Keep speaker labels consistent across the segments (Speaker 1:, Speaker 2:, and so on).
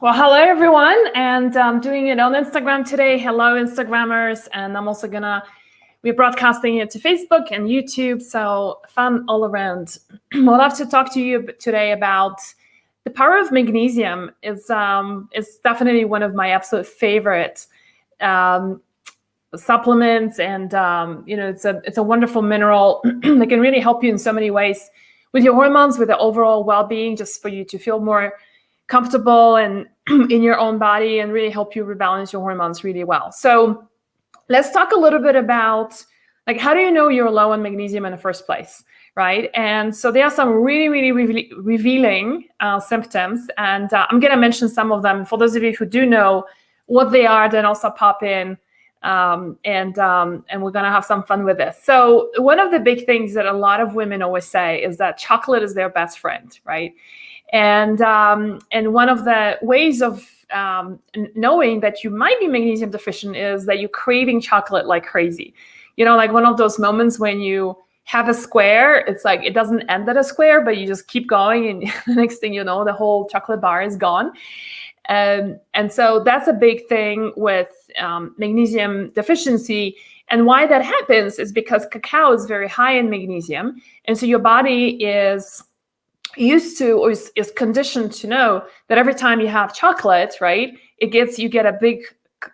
Speaker 1: Well, hello everyone, and I'm doing it on Instagram today. Hello Instagrammers, and I'm also we're broadcasting it to Facebook and YouTube, so fun all around. I'd love to talk to you today about the power of magnesium. It's definitely one of my absolute favorite supplements, and it's a wonderful mineral that can really help you in so many ways with your hormones, with the overall well-being, just for you to feel more comfortable and in your own body and really help you rebalance your hormones really well. So let's talk a little bit about, like, how do you know you're low on magnesium in the first place, right? And so there are some really revealing symptoms, and I'm going to mention some of them. For those of you who do know what they are, then also pop in, and we're going to have some fun with this. So one of the big things that a lot of women always say is that chocolate is their best friend, right? And one of the ways of knowing that you might be magnesium deficient is that you're craving chocolate like crazy. You know, like one of those moments when you have a square, it's like it doesn't end at a square, but you just keep going, and the next thing you know, the whole chocolate bar is gone. And so that's a big thing with magnesium deficiency. And why that happens is because cacao is very high in magnesium, and so your body is used to, or is conditioned to know that every time you have chocolate, right, you get a big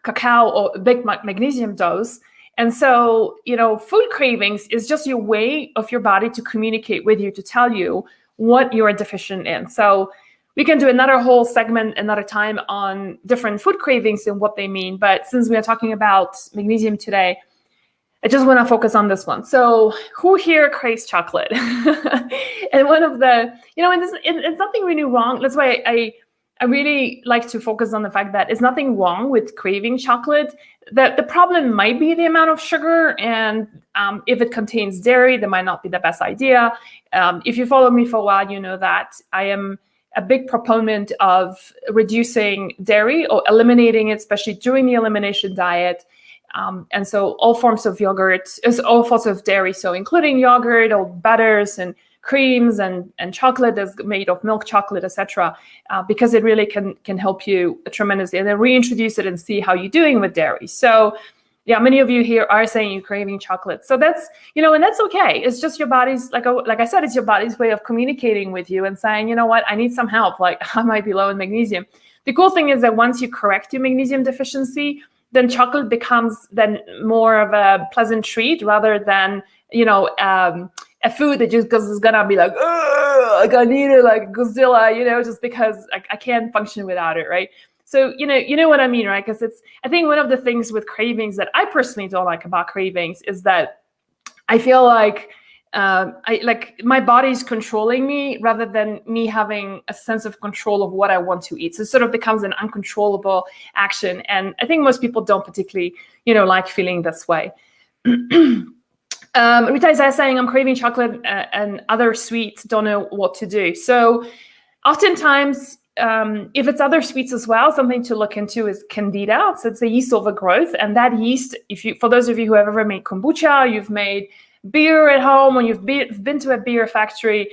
Speaker 1: cacao or a big magnesium dose. And so, you know, food cravings is just your way of your body to communicate with you, to tell you what you're deficient in. So we can do another whole segment another time on different food cravings and what they mean. But since we are talking about magnesium today, I just want to focus on this one. So who here craves chocolate? And one of the, you know, and it's nothing really wrong. That's why I really like to focus on the fact that it's nothing wrong with craving chocolate. That the problem might be the amount of sugar, and if it contains dairy, that might not be the best idea. If you follow me for a while, you know that I am a big proponent of reducing dairy or eliminating it, especially during the elimination diet. And so all forms of yogurt, all forms of dairy, so including yogurt or butters and creams and chocolate that's made of milk chocolate, etc., because it really can help you tremendously. And then reintroduce it and see how you're doing with dairy. So yeah, many of you here are saying you're craving chocolate. So that's, you know, and that's okay. It's just your body's, like I said, it's your body's way of communicating with you and saying, you know what, I need some help. Like, I might be low in magnesium. The cool thing is that once you correct your magnesium deficiency, then chocolate becomes then more of a pleasant treat rather than, you know, a food that just is gonna be like, I need it like Godzilla, you know, just because I can't function without it, right? So, you know what I mean, right? Because I think one of the things with cravings that I personally don't like about cravings is that I feel like my body's controlling me rather than me having a sense of control of what I want to eat. So it sort of becomes an uncontrollable action. And I think most people don't particularly, you know, like feeling this way. Rita is saying, I'm craving chocolate and other sweets, don't know what to do. So oftentimes, if it's other sweets as well, something to look into is Candida. So it's a yeast overgrowth. And that yeast, for those of you who have ever made kombucha, you've made beer at home, or you've been to a beer factory,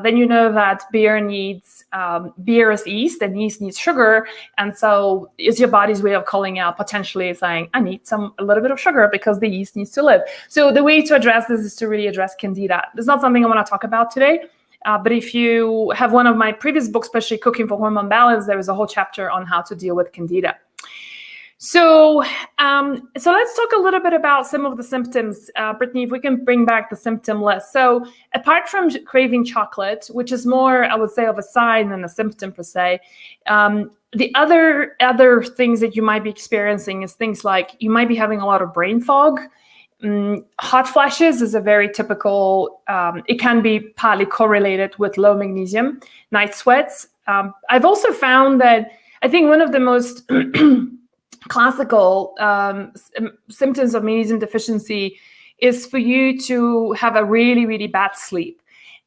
Speaker 1: then you know that beer is yeast, and yeast needs sugar. And so it's your body's way of calling out, potentially saying, I need a little bit of sugar because the yeast needs to live. So the way to address this is to really address Candida. It's not something I want to talk about today. But if you have one of my previous books, especially Cooking for Hormone Balance, there is a whole chapter on how to deal with Candida. So let's talk a little bit about some of the symptoms. Brittany, if we can bring back the symptom list. So apart from craving chocolate, which is more, I would say, of a sign than a symptom per se, the other things that you might be experiencing is things like you might be having a lot of brain fog. Hot flashes is a very typical, it can be partly correlated with low magnesium. Night sweats. I've also found that I think one of the most classical symptoms of magnesium deficiency is for you to have a really bad sleep.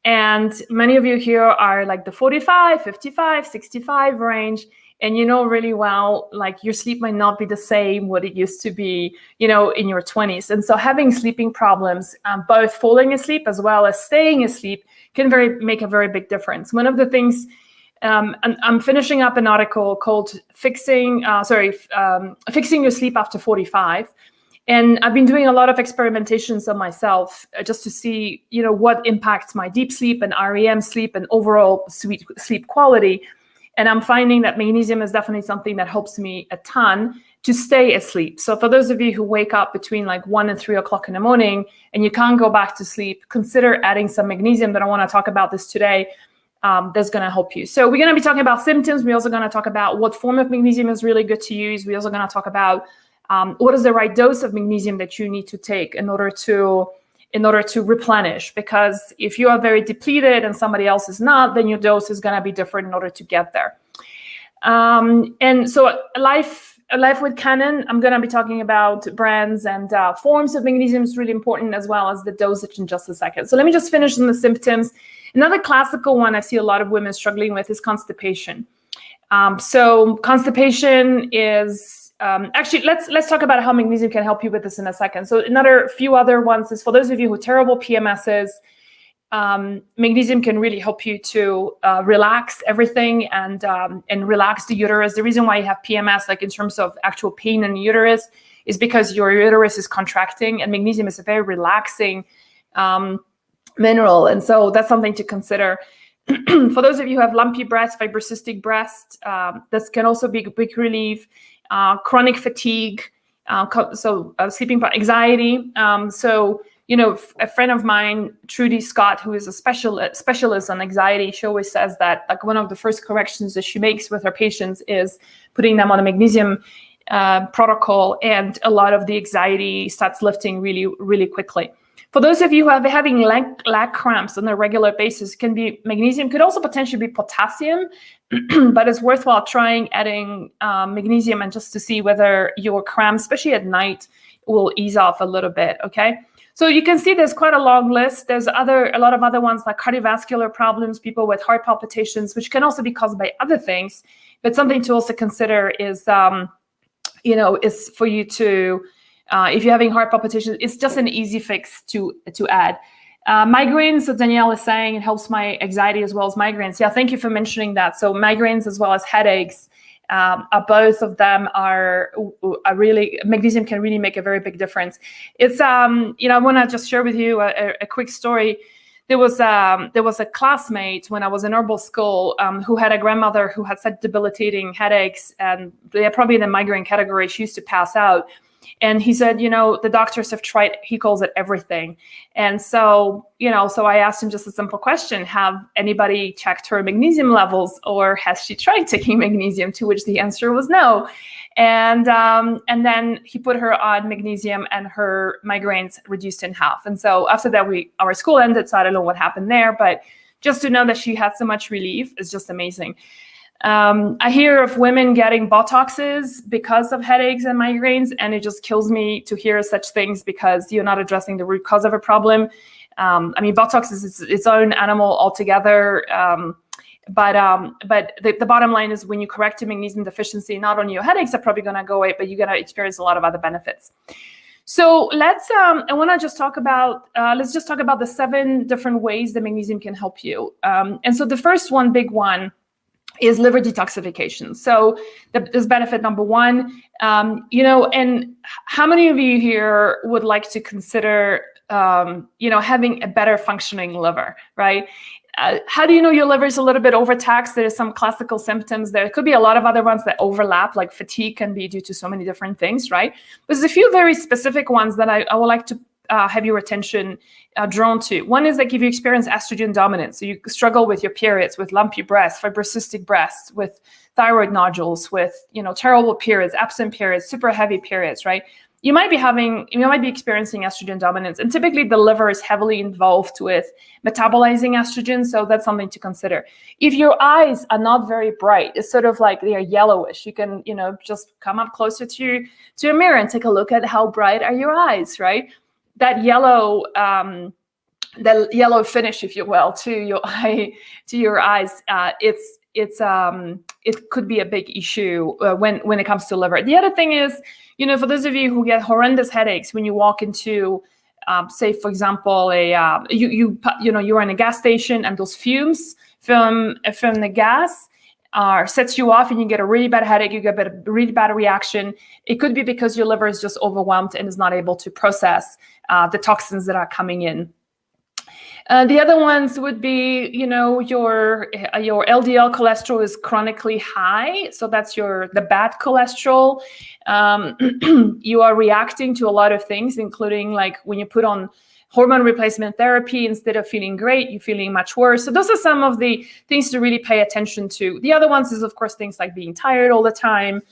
Speaker 1: And many of you here are like the 45, 55, 65 range. And you know really well, like your sleep might not be the same what it used to be, you know, in your 20s. And so having sleeping problems, both falling asleep as well as staying asleep, can make a very big difference. One of the things And I'm finishing up an article called Fixing Your Sleep After 45. And I've been doing a lot of experimentations on myself just to see, what impacts my deep sleep and REM sleep and overall sleep quality. And I'm finding that magnesium is definitely something that helps me a ton to stay asleep. So for those of you who wake up between like 1 and 3 o'clock in the morning and you can't go back to sleep, consider adding some magnesium. But I want to talk about this today. That's going to help you. So we're going to be talking about symptoms. We're also going to talk about what form of magnesium is really good to use. We're also going to talk about what is the right dose of magnesium that you need to take in order to replenish. Because if you are very depleted and somebody else is not, then your dose is going to be different in order to get there. And so life with Canon, I'm going to be talking about brands and forms of magnesium is really important, as well as the dosage in just a second. So let me just finish on the symptoms. Another classical one I see a lot of women struggling with is constipation. So constipation is actually, let's talk about how magnesium can help you with this in a second. So another few other ones is for those of you who have terrible PMSs, magnesium can really help you to relax everything and relax the uterus. The reason why you have PMS, like in terms of actual pain in the uterus, is because your uterus is contracting, and magnesium is a very relaxing mineral. And so that's something to consider. For those of you who have lumpy breast, fibrocystic breast, this can also be a big relief. Chronic fatigue, sleeping, anxiety. A friend of mine, Trudy Scott, who is a specialist on anxiety, she always says that like one of the first corrections that she makes with her patients is putting them on a magnesium protocol, and a lot of the anxiety starts lifting really, really quickly. For those of you who are having leg cramps on a regular basis, can be magnesium, could also potentially be potassium, but it's worthwhile trying adding magnesium, and just to see whether your cramps, especially at night, will ease off a little bit, okay? So you can see there's quite a long list. There's a lot of other ones like cardiovascular problems, people with heart palpitations, which can also be caused by other things. But something to also consider is, is for you to, if you're having heart palpitations, it's just an easy fix to add. Migraines, so Danielle is saying it helps my anxiety as well as migraines. Yeah, thank you for mentioning that. So migraines as well as headaches, both of them are really, magnesium can really make a very big difference. It's, I want to just share with you a quick story. There was a classmate when I was in herbal school who had a grandmother who had such debilitating headaches, and they're probably in the migraine category. She used to pass out. And he said, the doctors have tried, he calls it everything. And so, so I asked him just a simple question: have anybody checked her magnesium levels, or has she tried taking magnesium? To which the answer was no. And then he put her on magnesium, and her migraines reduced in half. And so after that, our school ended, so I don't know what happened there, but just to know that she had so much relief is just amazing. I hear of women getting Botoxes because of headaches and migraines, and it just kills me to hear such things, because you're not addressing the root cause of a problem. Botox is its own animal altogether. But the bottom line is, when you correct your magnesium deficiency, not only your headaches are probably going to go away, but you're going to experience a lot of other benefits. So let's just talk about the 7 different ways that magnesium can help you. And so the first one, big one, is liver detoxification. So this benefit number 1, and how many of you here would like to consider, having a better functioning liver, right? How do you know your liver is a little bit overtaxed? There are some classical symptoms. There could be a lot of other ones that overlap, like fatigue can be due to so many different things, right? But there's a few very specific ones that I would like to have your attention drawn to. One is like if you experience estrogen dominance, so you struggle with your periods, with lumpy breasts, fibrocystic breasts, with thyroid nodules, with terrible periods, absent periods, super heavy periods, right? You might be experiencing estrogen dominance, and typically the liver is heavily involved with metabolizing estrogen, so that's something to consider. If your eyes are not very bright, it's sort of like they are yellowish, you can just come up closer to a mirror and take a look at how bright are your eyes, right? That yellow finish, if you will, to your eyes, it could be a big issue when it comes to liver. The other thing is, for those of you who get horrendous headaches when you walk into say, for example, you're in a gas station and those fumes from the gas sets you off and you get a really bad headache, you get a really bad reaction. It could be because your liver is just overwhelmed and is not able to process the toxins that are coming in. The other ones would be, your LDL cholesterol is chronically high. So that's the bad cholesterol. You are reacting to a lot of things, including like when you put on hormone replacement therapy, instead of feeling great, you're feeling much worse. So those are some of the things to really pay attention to. The other ones is, of course, things like being tired all the time,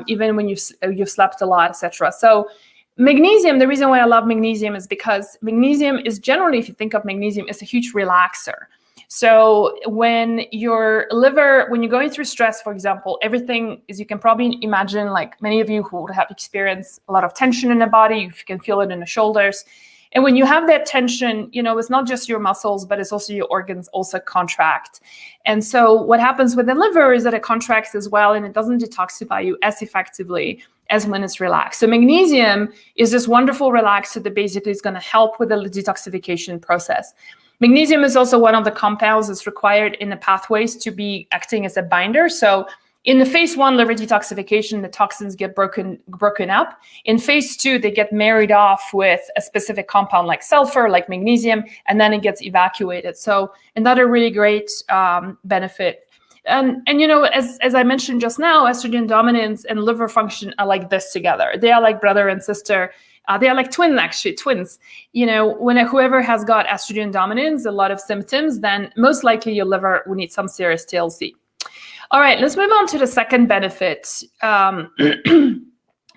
Speaker 1: even when you've slept a lot, etc. So magnesium, the reason why I love magnesium is because magnesium is generally, if you think of magnesium, it's a huge relaxer. So when you're going through stress, for example, everything is, you can probably imagine, like many of you who have experienced a lot of tension in the body, you can feel it in the shoulders. And when you have that tension, it's not just your muscles, but it's also your organs also contract. And so what happens with the liver is that it contracts as well, and it doesn't detoxify you as effectively as when it's relaxed. So magnesium is this wonderful relaxer that basically is going to help with the detoxification process. Magnesium is also one of the compounds that's required in the pathways to be acting as a binder. So in the phase 1 liver detoxification, the toxins get broken up. In phase 2, they get married off with a specific compound like sulfur, like magnesium, and then it gets evacuated. So another really great benefit. And as I mentioned just now, estrogen dominance and liver function are like this together. They are like brother and sister. They are like twins. When whoever has got estrogen dominance, a lot of symptoms, then most likely your liver will need some serious TLC. All right, let's move on to the second benefit. And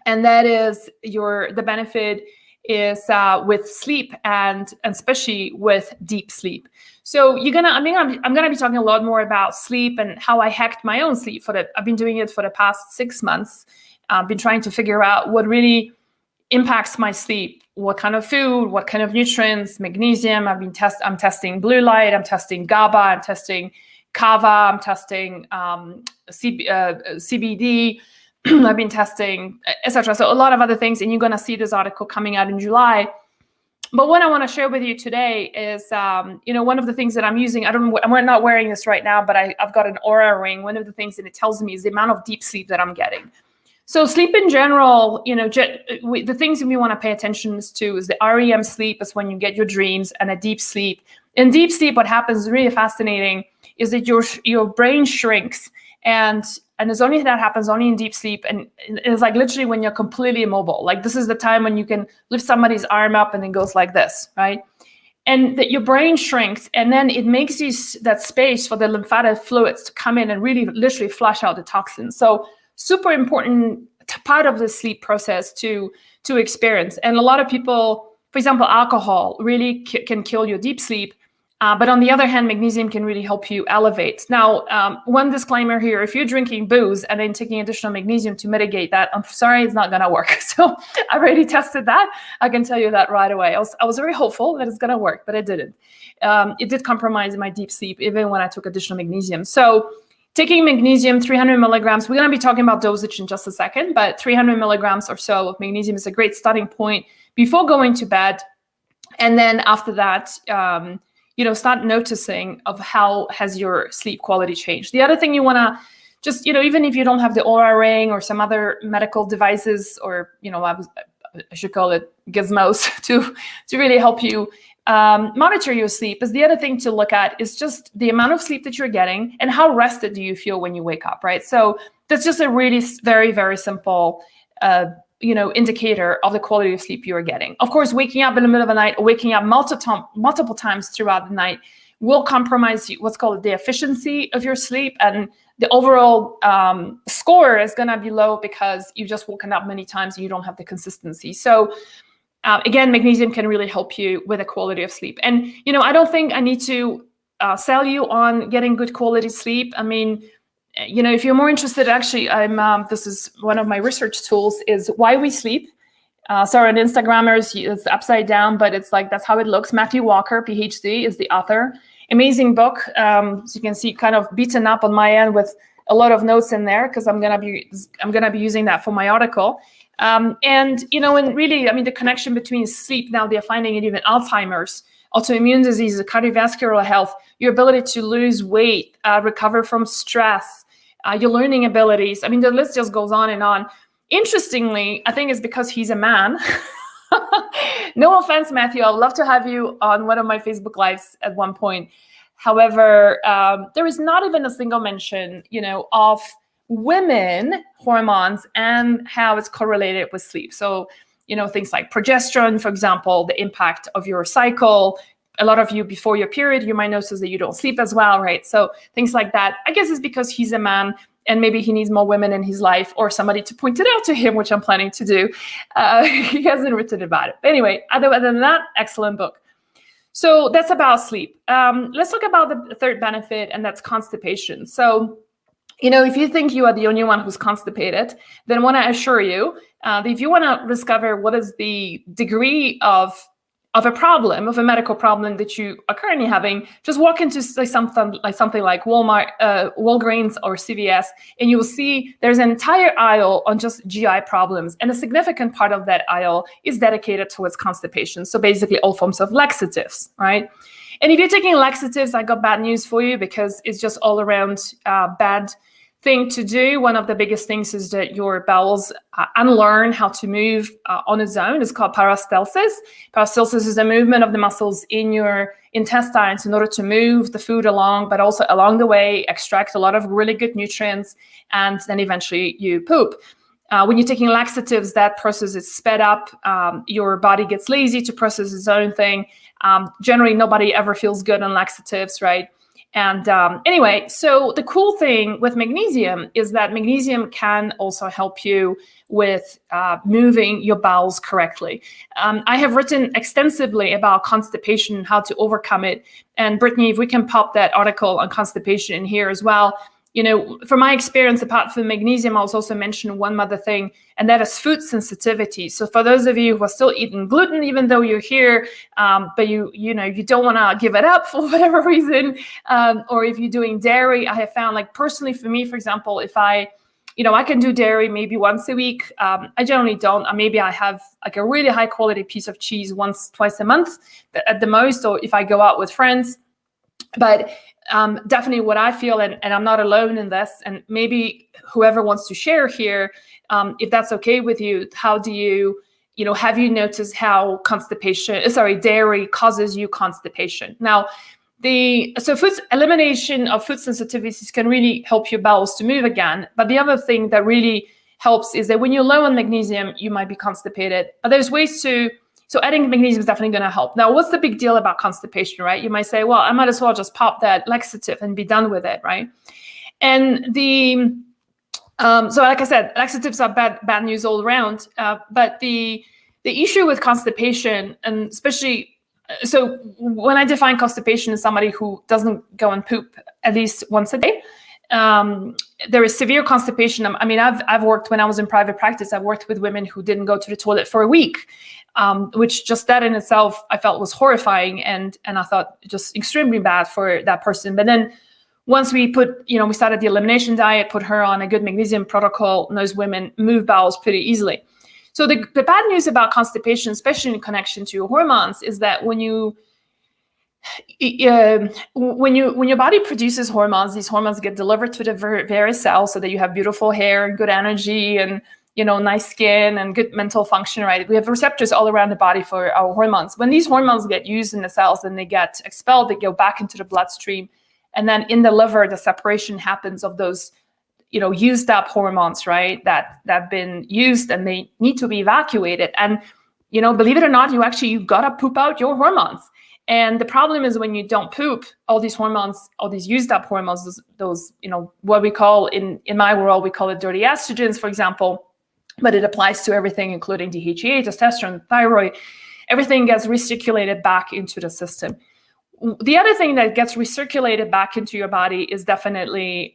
Speaker 1: that is the benefit is with sleep and especially with deep sleep. So I'm gonna be talking a lot more about sleep and how I hacked my own sleep. I've been doing it for the past 6 months. I've been trying to figure out what really impacts my sleep, what kind of food, what kind of nutrients, magnesium. I'm testing blue light, I'm testing GABA, I'm testing Kava, I'm testing CBD, I've been testing, etc. So a lot of other things, and you're going to see this article coming out in July. But what I want to share with you today is, one of the things that I'm using, I'm not wearing this right now, but I've got an Aura ring. One of the things that it tells me is the amount of deep sleep that I'm getting. So sleep in general, the things that we want to pay attention to is the REM sleep is when you get your dreams, and a deep sleep. In deep sleep, what happens is really fascinating is that your brain shrinks, and that happens only in deep sleep, and it's like literally when you're completely immobile. Like this is the time when you can lift somebody's arm up and it goes like this, right? And that your brain shrinks, and then it makes that space for the lymphatic fluids to come in and really literally flush out the toxins. So super important part of the sleep process to experience. And a lot of people, for example, alcohol really can kill your deep sleep. But on the other hand, magnesium can really help you elevate. Now, one disclaimer here, if you're drinking booze and then taking additional magnesium to mitigate that, I'm sorry, it's not going to work. So I already tested that. I can tell you that right away. I was very hopeful that it's going to work, but it didn't. It did compromise my deep sleep, even when I took additional magnesium. So taking magnesium, 300 milligrams, we're going to be talking about dosage in just a second, but 300 milligrams or so of magnesium is a great starting point before going to bed. And then after that, start noticing of how has your sleep quality changed. The other thing you want to just, even if you don't have the Aura ring or some other medical devices, or, I should call it gizmos to really help you monitor your sleep, is the other thing to look at is just the amount of sleep that you're getting and how rested do you feel when you wake up, right? So that's just a really very, very simple indicator of the quality of sleep you are getting. Of course, waking up in the middle of the night or waking up multiple times throughout the night will compromise what's called the efficiency of your sleep, and the overall score is going to be low because you've just woken up many times and you don't have the consistency. So again, magnesium can really help you with the quality of sleep. And, I don't think I need to sell you on getting good quality sleep. I mean, if you're more interested, actually, this is one of my research tools is Why We Sleep. Sorry, on Instagrammers, it's upside down, but it's like, that's how it looks. Matthew Walker, PhD, is the author. Amazing book. So you can see kind of beaten up on my end with a lot of notes in there because I'm gonna be using that for my article. And really, I mean, the connection between sleep, now they're finding it even Alzheimer's, autoimmune diseases, cardiovascular health, your ability to lose weight, recover from stress, your learning abilities. I mean, the list just goes on and on. Interestingly, I think it's because he's a man. No offense, Matthew. I'd love to have you on one of my Facebook Lives at one point. However, there is not even a single mention, of women hormones and how it's correlated with sleep. So, things like progesterone, for example, the impact of your cycle. A lot of you, before your period, you might notice that you don't sleep as well, right? So things like that. I guess it's because he's a man and maybe he needs more women in his life or somebody to point it out to him, which I'm planning to do. He hasn't written about it. But anyway, other than that, excellent book. So that's about sleep. Let's talk about the third benefit, and that's constipation. So, if you think you are the only one who's constipated, then I want to assure you that if you want to discover what is the degree of a problem, of a medical problem that you are currently having, just walk into something like Walmart, Walgreens or CVS, and you will see there's an entire aisle on just GI problems. And a significant part of that aisle is dedicated towards constipation. So basically all forms of laxatives, right? And if you're taking laxatives, I got bad news for you, because it's just all around bad thing to do. One of the biggest things is that your bowels unlearn how to move on its own. It's called peristalsis. Peristalsis is the movement of the muscles in your intestines in order to move the food along, but also along the way extract a lot of really good nutrients, and then eventually you poop. When you're taking laxatives, that process is sped up. Your body gets lazy to process its own thing. Generally, nobody ever feels good on laxatives, right? And anyway, so the cool thing with magnesium is that magnesium can also help you with moving your bowels correctly. I have written extensively about constipation and how to overcome it. And Brittany, if we can pop that article on constipation in here as well. From my experience, apart from magnesium, I'll also mention one other thing, and that is food sensitivity. So for those of you who are still eating gluten, even though you're here, but you don't want to give it up for whatever reason, or if you're doing dairy, I have found, like personally for me, for example, if I can do dairy maybe once a week. I generally don't. Maybe I have like a really high quality piece of cheese twice a month at the most, or if I go out with friends. But definitely what I feel, and I'm not alone in this, and maybe whoever wants to share here, if that's okay with you, how do you, have you noticed how dairy causes you constipation? Now, elimination of food sensitivities can really help your bowels to move again. But the other thing that really helps is that when you're low on magnesium, you might be constipated. But there's ways so adding magnesium is definitely going to help. Now, what's the big deal about constipation, right? You might say, well, I might as well just pop that laxative and be done with it, right? And so like I said, laxatives are bad news all around. But the issue with constipation, and especially, so when I define constipation as somebody who doesn't go and poop at least once a day, there is severe constipation. I mean, I've worked, when I was in private practice, I've worked with women who didn't go to the toilet for a week, which just that in itself I felt was horrifying, and I thought just extremely bad for that person. But then once we started the elimination diet, put her on a good magnesium protocol, and those women move bowels pretty easily. So the bad news about constipation, especially in connection to your hormones, is that when your body produces hormones, these hormones get delivered to the various cells so that you have beautiful hair and good energy and nice skin and good mental function, right? We have receptors all around the body for our hormones. When these hormones get used in the cells and they get expelled, they go back into the bloodstream. And then in the liver, the separation happens of those used up hormones, right? That have been used, and they need to be evacuated. And, believe it or not, you gotta poop out your hormones. And the problem is when you don't poop, all these hormones, all these used up hormones, those what we call in my world, we call it dirty estrogens, for example, but it applies to everything, including DHEA, testosterone, thyroid, everything gets recirculated back into the system. The other thing that gets recirculated back into your body is definitely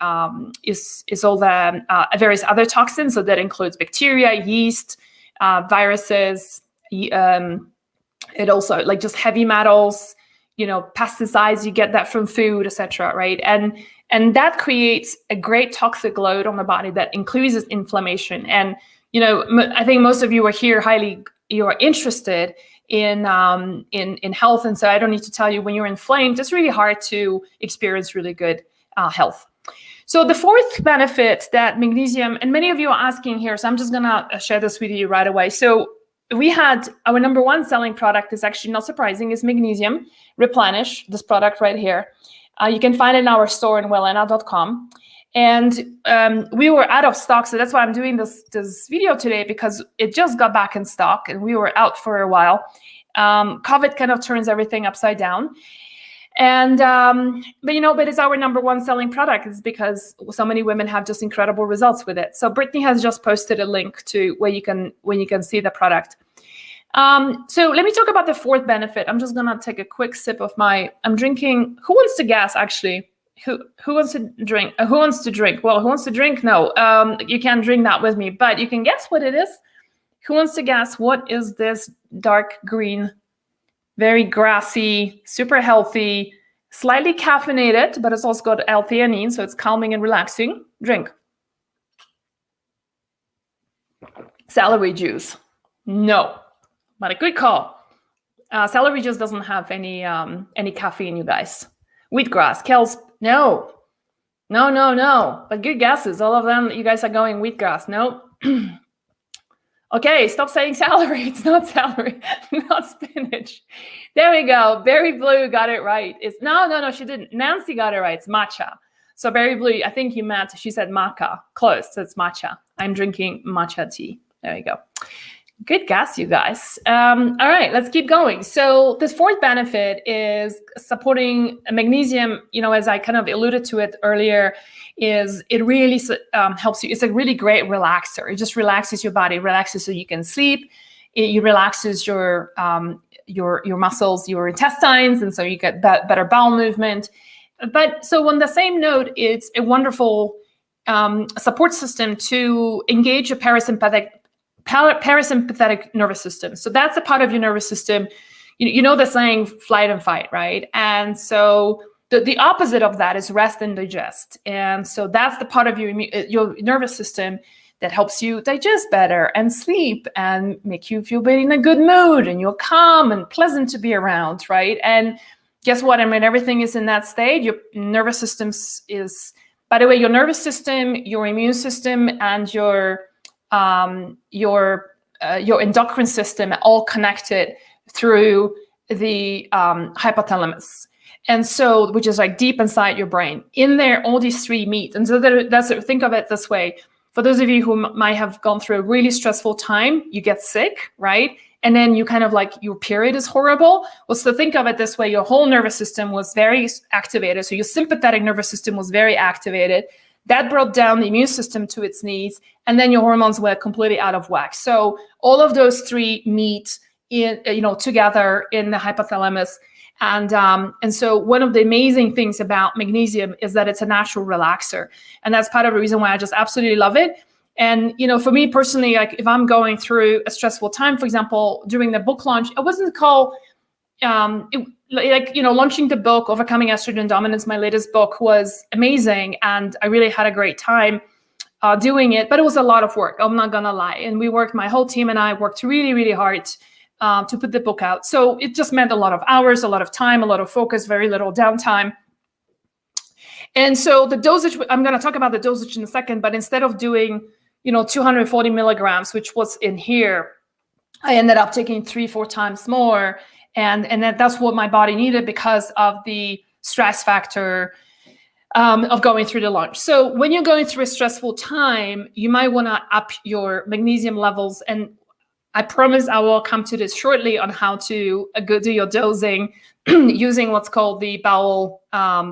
Speaker 1: is all the various other toxins. So that includes bacteria, yeast, viruses. It also like just heavy metals, pesticides. You get that from food, etc. Right, and that creates a great toxic load on the body that increases inflammation. And I think most of you are here you are interested in health. And so I don't need to tell you, when you're inflamed, it's really hard to experience really good health. So the fourth benefit that magnesium, and many of you are asking here, so I'm just gonna share this with you right away. So we had our number one selling product, is actually not surprising, is Magnesium Replenish, this product right here. You can find it in our store in wellena.com. And we were out of stock, so that's why I'm doing this video today, because it just got back in stock and we were out for a while. COVID kind of turns everything upside down. And but it's our number one selling product. It's because so many women have just incredible results with it. So Brittany has just posted a link to where you can see the product. So let me talk about the fourth benefit. I'm just gonna take a quick sip of I'm drinking. Who wants to guess? Actually, who wants to drink? Who wants to drink? Well, who wants to drink? No, you can't drink that with me, but you can guess what it is. Who wants to guess what is this dark green? Very grassy, super healthy, slightly caffeinated, but it's also got L-theanine, so it's calming and relaxing. Drink. Celery juice. No, but a good call. Celery juice doesn't have any caffeine, you guys. Wheatgrass, kales. No. But good guesses. All of them, you guys are going wheatgrass. Nope. Okay, stop saying celery. It's not celery, not spinach. There we go. Berry Blue got it right. No, she didn't. Nancy got it right. It's matcha. So Berry Blue, I think she said maca. Close, so it's matcha. I'm drinking matcha tea. There you go. Good guess, you guys. All right, let's keep going. So this fourth benefit is supporting magnesium, as I kind of alluded to it earlier, is it really helps you. It's a really great relaxer. It just relaxes your body, relaxes so you can sleep. It relaxes your muscles, your intestines, and so you get better bowel movement. But so on the same note, it's a wonderful support system to engage your parasympathetic nervous system. So that's a part of your nervous system. You know the saying, flight and fight, right? And so the opposite of that is rest and digest. And so that's the part of your nervous system that helps you digest better and sleep and make you feel in a good mood, and you're calm and pleasant to be around, right? And guess what? Everything is in that state. Your nervous system is, by the way, your nervous system, your immune system, and your endocrine system are all connected through the hypothalamus. And so, which is like deep inside your brain. In there, all these three meet. And so think of it this way. For those of you who might have gone through a really stressful time, you get sick, right? And then you kind of like, your period is horrible. Well, so think of it this way. Your whole nervous system was very activated. So your sympathetic nervous system was very activated. That brought down the immune system to its knees. And then your hormones were completely out of whack. So all of those three meet together in the hypothalamus. And so one of the amazing things about magnesium is that it's a natural relaxer. And that's part of the reason why I just absolutely love it. And, for me personally, like if I'm going through a stressful time, for example, during the book launch, it wasn't called, launching the book, Overcoming Estrogen Dominance, my latest book, was amazing. And I really had a great time doing it, but it was a lot of work. I'm not going to lie. And my whole team and I worked really, really hard to put the book out. So it just meant a lot of hours, a lot of time, a lot of focus, very little downtime. And so the dosage, I'm going to talk about the dosage in a second, but instead of doing, 240 milligrams, which was in here, I ended up taking 3-4 times more. And that's what my body needed because of the stress factor of going through the launch. So when you're going through a stressful time, you might want to up your magnesium levels. And I promise I will come to this shortly on how to do your dosing using what's called the Bowel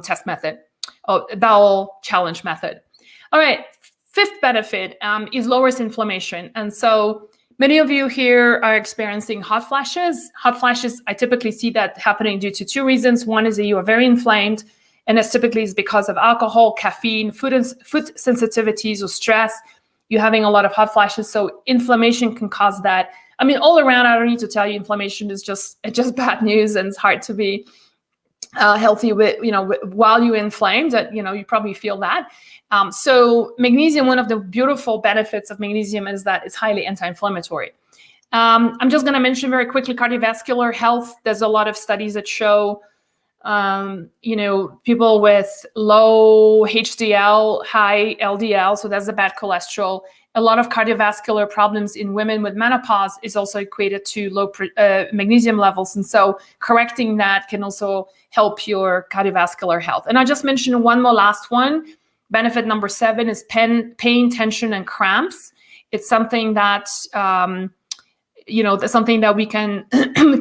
Speaker 1: test method, or Bowel challenge method. All right, fifth benefit is lowers inflammation. And so many of you here are experiencing hot flashes. Hot flashes, I typically see that happening due to two reasons. One is that you are very inflamed, and this typically is because of alcohol, caffeine, food sensitivities, or stress. You're having a lot of hot flashes, so inflammation can cause that. All around, I don't need to tell you, inflammation is just bad news, and it's hard to be healthy while you're inflamed, that, you probably feel that. So magnesium, one of the beautiful benefits of magnesium is that it's highly anti-inflammatory. I'm just going to mention very quickly cardiovascular health. There's a lot of studies that show, people with low HDL, high LDL, so that's the bad cholesterol. A lot of cardiovascular problems in women with menopause is also equated to low magnesium levels. And so correcting that can also help your cardiovascular health. And I just mentioned one more last one. Benefit number 7 is pain, tension, and cramps. It's something that, that's something that we can,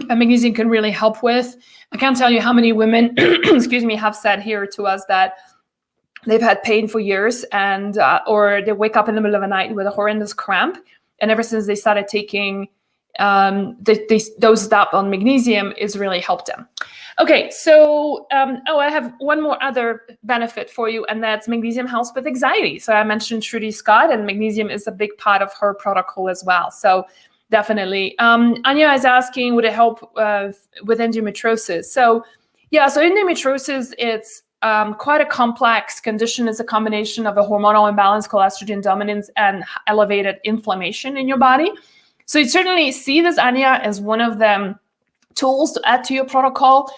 Speaker 1: magnesium can really help with. I can't tell you how many women, have said here to us that they've had pain for years, and or they wake up in the middle of the night with a horrendous cramp. And ever since they started taking they dosed up on magnesium, it's really helped them. Okay, so I have one more other benefit for you, and that's magnesium helps with anxiety. So I mentioned Trudy Scott, and magnesium is a big part of her protocol as well. So definitely. Anya is asking, would it help with endometriosis? So yeah, so endometriosis, it's quite a complex condition. It's a combination of a hormonal imbalance called estrogen dominance and elevated inflammation in your body. So you certainly see this, Anya, as one of the tools to add to your protocol.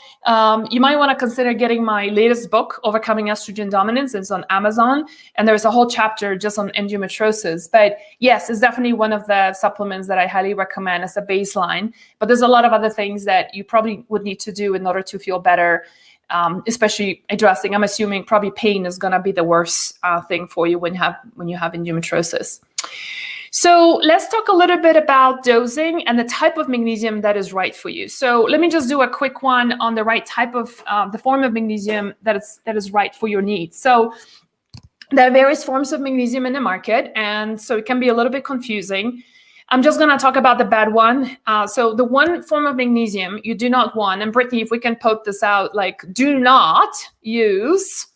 Speaker 1: You might want to consider getting my latest book, Overcoming Estrogen Dominance. It's on Amazon, and there's a whole chapter just on endometriosis. But yes, it's definitely one of the supplements that I highly recommend as a baseline. But there's a lot of other things that you probably would need to do in order to feel better, especially addressing, I'm assuming probably pain is going to be the worst thing for you when you have endometriosis. So let's talk a little bit about dosing and the type of magnesium that is right for you. So let me just do a quick one on the right type of the form of magnesium that is right for your needs. So there are various forms of magnesium in the market, and so it can be a little bit confusing. I'm just going to talk about the bad one. So the one form of magnesium you do not want, and Brittany, if we can poke this out, like do not use.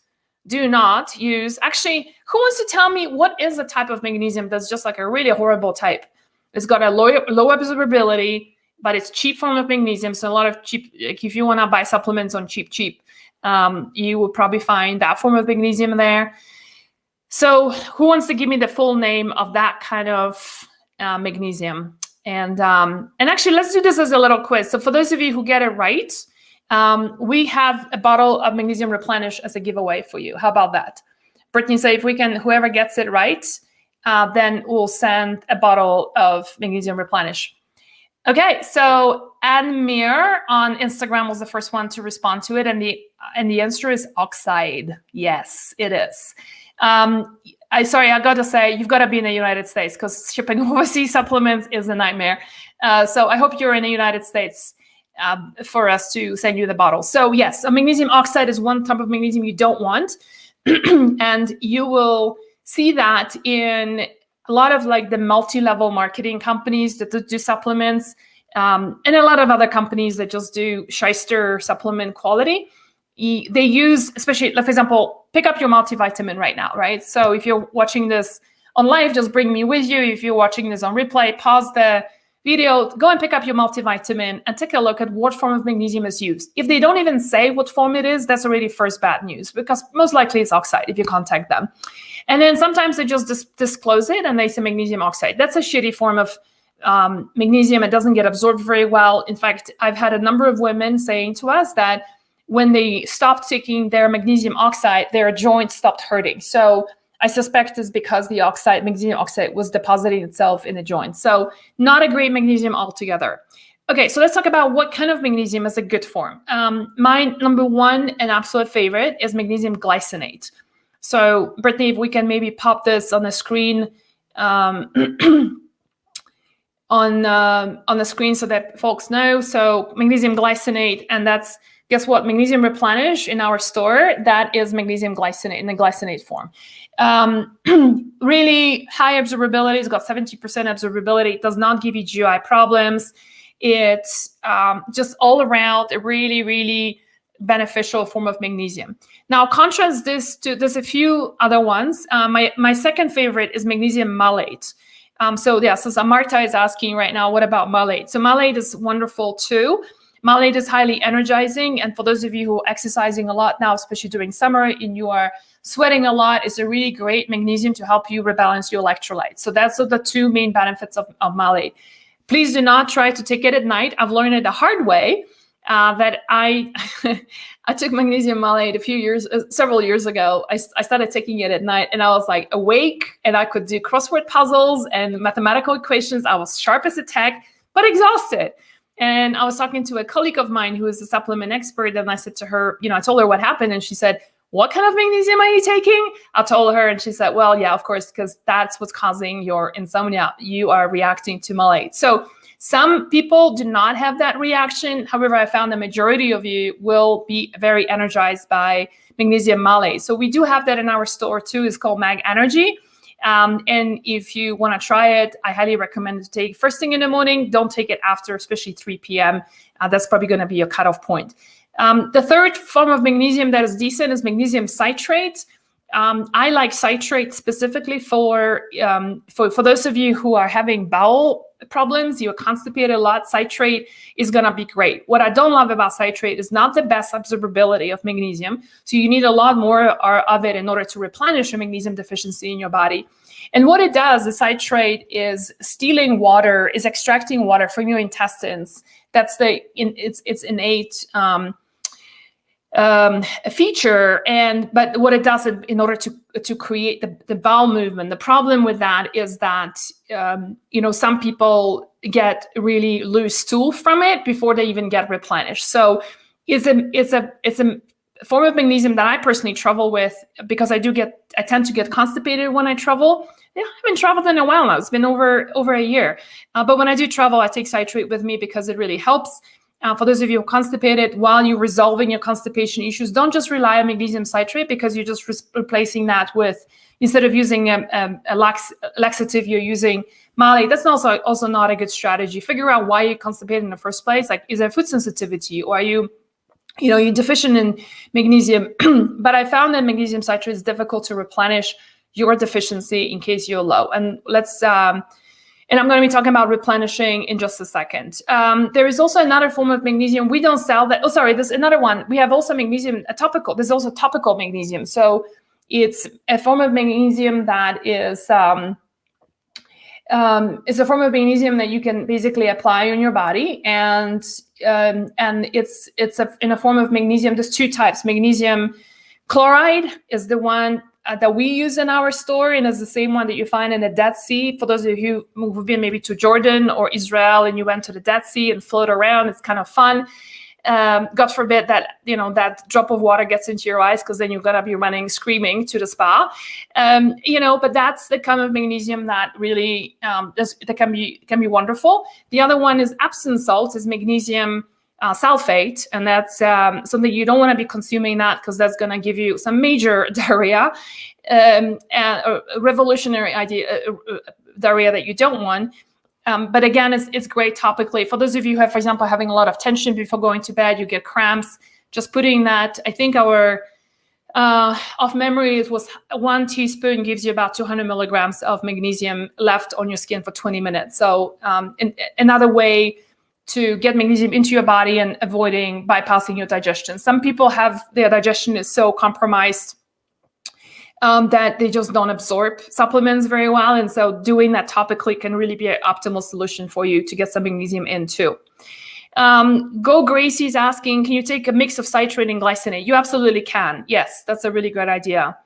Speaker 1: Actually, who wants to tell me what is the type of magnesium that's just like a really horrible type? It's got a low absorbability, but it's cheap form of magnesium. So a lot of cheap, like if you want to buy supplements on cheap, you will probably find that form of magnesium there. So who wants to give me the full name of that kind of magnesium? And actually, let's do this as a little quiz. So for those of you who get it right, we have a bottle of Magnesium Replenish as a giveaway for you. How about that? Brittany, say if we can, whoever gets it right, then we'll send a bottle of Magnesium Replenish. Okay, so Anne Mir on Instagram was the first one to respond to it, and the answer is oxide. Yes, it is. I got to say, you've got to be in the United States because shipping overseas supplements is a nightmare. So I hope you're in the United States for us to send you the bottle. So yes, a magnesium oxide is one type of magnesium you don't want. And you will see that in a lot of like the multi-level marketing companies that do supplements, and a lot of other companies that just do shyster supplement quality. They use, especially, like, for example, pick up your multivitamin right now, right? So if you're watching this on live, just bring me with you. If you're watching this on replay, pause the video, go and pick up your multivitamin and take a look at what form of magnesium is used. If they don't even say what form it is, that's already first bad news, because most likely it's oxide if you contact them. And then sometimes they just disclose it and they say magnesium oxide. That's a shitty form of magnesium. It doesn't get absorbed very well. In fact, I've had a number of women saying to us that when they stopped taking their magnesium oxide, their joints stopped hurting. So I suspect it's because the magnesium oxide was depositing itself in the joint. So not a great magnesium altogether. Okay, so let's talk about what kind of magnesium is a good form. My number one and absolute favorite is magnesium glycinate. So Brittany, if we can maybe pop this on the screen, on the screen so that folks know. So magnesium glycinate, and that's, guess what? Magnesium Replenish in our store, that is magnesium glycinate in the glycinate form. Really high absorbability. It's got 70% absorbability. It does not give you GI problems. It's just all around a really, really beneficial form of magnesium. Now, contrast this to, there's a few other ones. My second favorite is Magnesium Malate. So Marta is asking right now, what about malate? So malate is wonderful too, Malate is highly energizing. And for those of you who are exercising a lot now, especially during summer, and you are sweating a lot, it's a really great magnesium to help you rebalance your electrolytes. So that's the two main benefits of malate. Please do not try to take it at night. I've learned it the hard way. That I took magnesium malate several years ago. I started taking it at night, and I was like awake, and I could do crossword puzzles and mathematical equations. I was sharp as a tack, but exhausted. And I was talking to a colleague of mine who is a supplement expert, and I said to her, I told her what happened, and she said, "What kind of magnesium are you taking?" I told her, and she said, "Well, yeah, of course, because that's what's causing your insomnia. You are reacting to malate." So some people do not have that reaction. However, I found the majority of you will be very energized by magnesium malate. So we do have that in our store too. It's called Mag Energy. And if you want to try it, I highly recommend to take first thing in the morning. Don't take it after, especially 3 p.m. That's probably going to be a cutoff point. The third form of magnesium that is decent is magnesium citrate. I like citrate specifically for those of you who are having bowel problems, you're constipated a lot, citrate is going to be great. What I don't love about citrate is not the best absorbability of magnesium. So you need a lot more of it in order to replenish a magnesium deficiency in your body. And what it does, the citrate is stealing water, is extracting water from your intestines. That's its innate a feature, but what it does in order to create the bowel movement. The problem with that is that some people get really loose stool from it before they even get replenished. So it's a form of magnesium that I personally trouble with, because I tend to get constipated when I travel. I haven't traveled in a while now. It's been over a year. But when I do travel, I take citrate with me because it really helps. For those of you who are constipated, while you're resolving your constipation issues, don't just rely on magnesium citrate, because you're just replacing that with, instead of using a laxative, you're using malate. That's also not a good strategy. Figure out why you're constipated in the first place. Like, is there food sensitivity, or are you're deficient in magnesium? But I found that magnesium citrate is difficult to replenish your deficiency in case you're low. And and I'm going to be talking about replenishing in just a second. There is also another form of magnesium. We don't sell that. Oh, sorry, there's another one. We have also magnesium, topical. There's also topical magnesium. So it's a form of magnesium that is a form of magnesium that you can basically apply on your body. And it's in a form of magnesium. There's two types. Magnesium chloride is the one that we use in our store, and is the same one that you find in the Dead Sea. For those of you who've been maybe to Jordan or Israel and you went to the Dead Sea and float around, it's kind of fun. God forbid that that drop of water gets into your eyes, because then you're gonna be running screaming to the spa. But that's the kind of magnesium that really that can be wonderful. The other one is Epsom Salts, is magnesium sulfate, and that's something you don't want to be consuming, that because that's going to give you some major diarrhea, and a revolutionary diarrhea that you don't want. But again, it's great topically. For those of you who have, for example, having a lot of tension before going to bed, you get cramps, just putting that, I think our off memory, it was 1 teaspoon gives you about 200 milligrams of magnesium left on your skin for 20 minutes. So another way to get magnesium into your body and avoiding bypassing your digestion. Some people have their digestion is so compromised that they just don't absorb supplements very well. And so doing that topically can really be an optimal solution for you to get some magnesium in too. Go Gracie is asking, can you take a mix of citrate and glycinate? You absolutely can. Yes, that's a really great idea.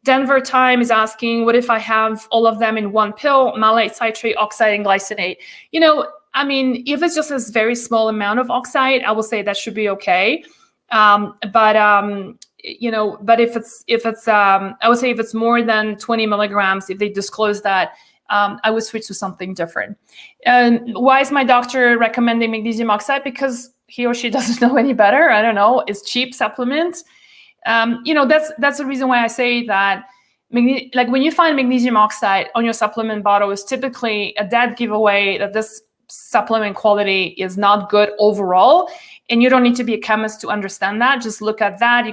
Speaker 1: Denver Time is asking, what if I have all of them in one pill, malate, citrate, oxide, and glycinate? If it's just a very small amount of oxide, I will say that should be okay. But if it's I would say if it's more than 20 milligrams, if they disclose that, I would switch to something different. And why is my doctor recommending magnesium oxide? Because he or she doesn't know any better. I don't know. It's cheap supplement. That's the reason why I say that. Like when you find magnesium oxide on your supplement bottle, is typically a dead giveaway that this supplement quality is not good overall. And you don't need to be a chemist to understand that. Just look at that.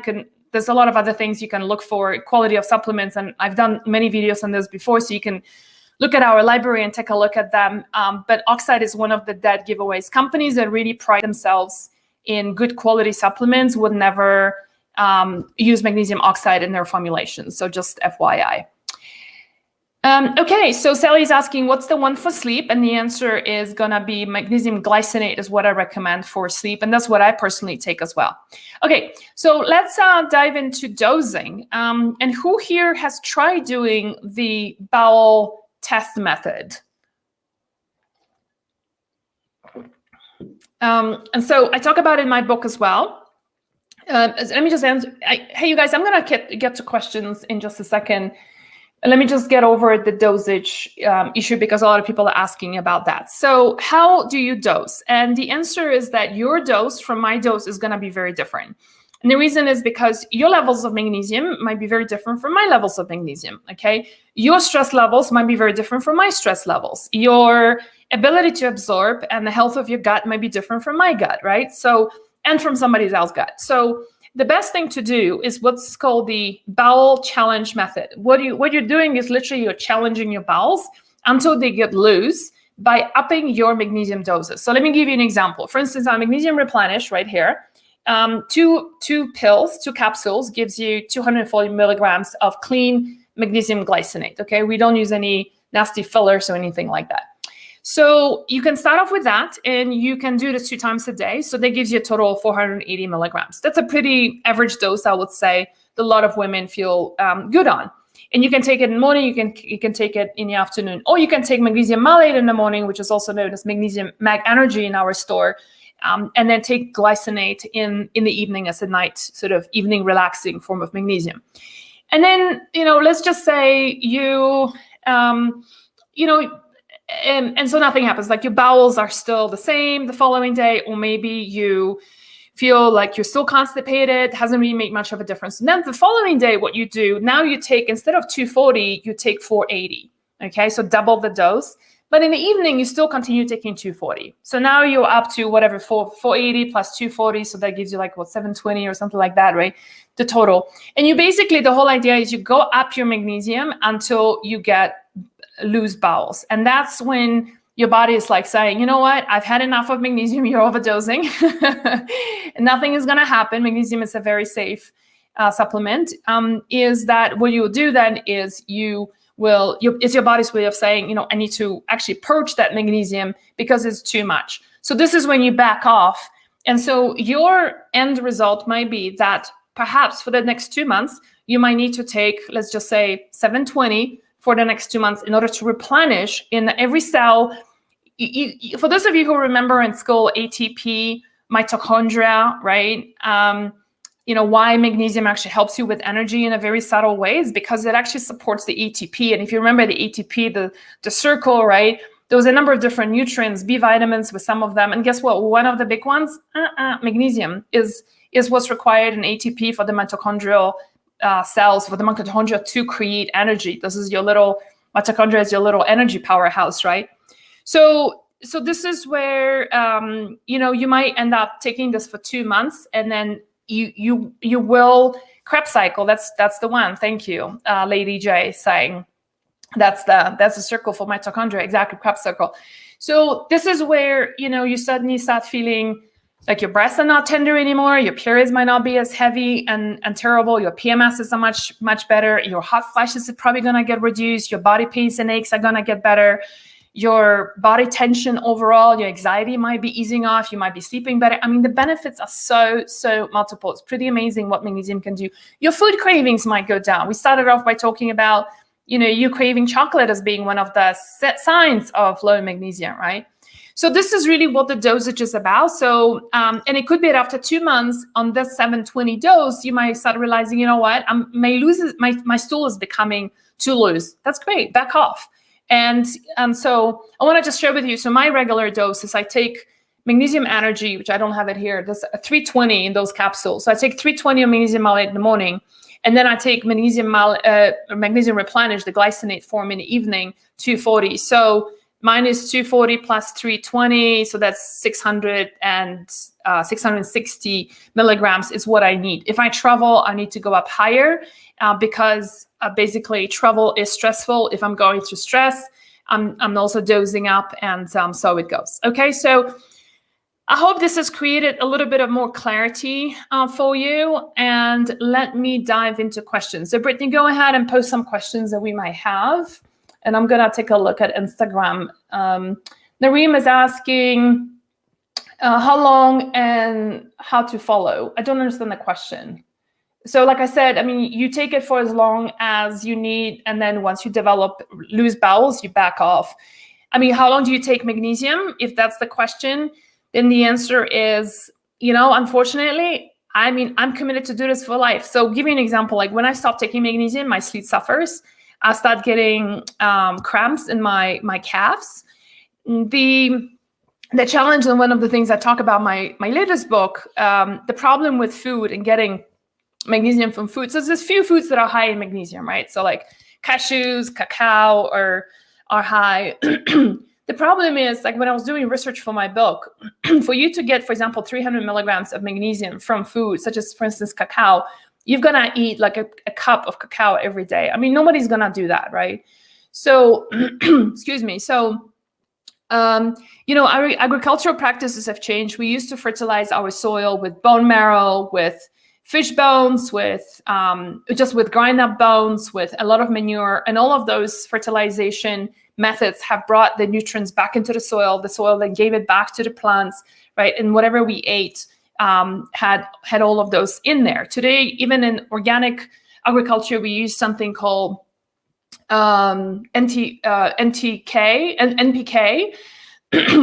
Speaker 1: There's a lot of other things you can look for, quality of supplements. And I've done many videos on this before, so you can look at our library and take a look at them. But oxide is one of the dead giveaways. Companies that really pride themselves in good quality supplements would never use magnesium oxide in their formulations. So just FYI. Okay, so Sally's asking, what's the one for sleep? And the answer is going to be magnesium glycinate is what I recommend for sleep. And that's what I personally take as well. Okay, so let's dive into dosing. And who here has tried doing the bowel test method? And so I talk about it in my book as well. Let me just answer. Hey, you guys, I'm going to get to questions in just a second. Let me just get over the dosage issue because a lot of people are asking about that. So how do you dose? And the answer is that your dose from my dose is going to be very different. And the reason is because your levels of magnesium might be very different from my levels of magnesium, okay? Your stress levels might be very different from my stress levels. Your ability to absorb and the health of your gut might be different from my gut, right? So, and from somebody else's gut. So the best thing to do is what's called the bowel challenge method. What you're doing is literally you're challenging your bowels until they get loose by upping your magnesium doses. So let me give you an example. For instance, our Magnesium Replenish right here, two capsules gives you 240 milligrams of clean magnesium glycinate. Okay, we don't use any nasty fillers or anything like that. So you can start off with that, and you can do this 2 times a day. So that gives you a total of 480 milligrams. That's a pretty average dose, I would say, that a lot of women feel good on. And you can take it in the morning, you can take it in the afternoon, or you can take Magnesium Malate in the morning, which is also known as Magnesium Mag Energy in our store, and then take glycinate in the evening as a night sort of evening relaxing form of magnesium. And then, let's just say and so nothing happens, like your bowels are still the same the following day, or maybe you feel like you're still constipated, hasn't really made much of a difference. And then the following day, what you do, now you take, instead of 240, you take 480, okay? So double the dose. But in the evening, you still continue taking 240. So now you're up to whatever, 480 plus 240, so that gives you like, 720 or something like that, right? The total. And you basically, the whole idea is you go up your magnesium until you get loose bowels. And that's when your body is like saying, you know what, I've had enough of magnesium, you're overdosing. Nothing is going to happen. Magnesium is a very safe supplement. Is that what you'll do then is it's your body's way of saying, I need to actually purge that magnesium because it's too much. So this is when you back off. And so your end result might be that perhaps for the next 2 months, you might need to take, let's just say 720 for the next 2 months in order to replenish in every cell. For those of you who remember in school, ATP, mitochondria, right? Why magnesium actually helps you with energy in a very subtle ways, because it actually supports the ATP. And if you remember the ATP, the circle, right? There was a number of different nutrients, B vitamins with some of them. And guess what? One of the big ones, magnesium is what's required in ATP for the mitochondrial cells, for the mitochondria to create energy. This is mitochondria is your little energy powerhouse, right? So this is where, you might end up taking this for 2 months, and then you will Krebs cycle. That's the one. Thank you, Lady J, saying that's the circle for mitochondria. Exactly, Krebs cycle. So this is where, you suddenly start feeling like your breasts are not tender anymore. Your periods might not be as heavy and terrible. Your PMS is much better. Your hot flashes are probably going to get reduced. Your body pains and aches are going to get better. Your body tension overall, your anxiety might be easing off. You might be sleeping better. I mean, the benefits are so multiple. It's pretty amazing what magnesium can do. Your food cravings might go down. We started off by talking about, you craving chocolate as being one of the signs of low magnesium, right? So this is really what the dosage is about. So, and it could be that after 2 months on this 720 dose, you might start realizing, you know what, my stool is becoming too loose. That's great, back off. And so I want to just share with you, so my regular dose is I take Magnesium Energy, which I don't have it here, there's 320 in those capsules. So I take 320 of Magnesium Malate in the morning, and then I take Magnesium Replenish, the glycinate form, in the evening, 240. So mine is 240 plus 320, so that's 660 milligrams is what I need. If I travel, I need to go up higher because basically travel is stressful. If I'm going through stress, I'm also dosing up, and so it goes. Okay, so I hope this has created a little bit of more clarity for you. And let me dive into questions. So Brittany, go ahead and post some questions that we might have. And I'm going to take a look at Instagram. Nareem is asking, how long and how to follow? I don't understand the question. So like I said, I mean, you take it for as long as you need. And then once you develop loose bowels, you back off. I mean, how long do you take magnesium? If that's the question, then the answer is, unfortunately, I mean, I'm committed to do this for life. So give you an example, like when I stop taking magnesium, my sleep suffers. I start getting cramps in my calves. The challenge, and one of the things I talk about my latest book, the problem with food and getting magnesium from food. So there's few foods that are high in magnesium, right? So like cashews, cacao are high. The problem is, like when I was doing research for my book, for you to get, for example, 300 milligrams of magnesium from food, such as, for instance, cacao, you've got to eat like a cup of cacao every day. I mean, nobody's going to do that, right? So, excuse me. So, our agricultural practices have changed. We used to fertilize our soil with bone marrow, with fish bones, with just with grind up bones, with a lot of manure, and all of those fertilization methods have brought the nutrients back into the soil then gave it back to the plants, right? And whatever we ate had all of those in there. Today, even in organic agriculture, we use something called NPK,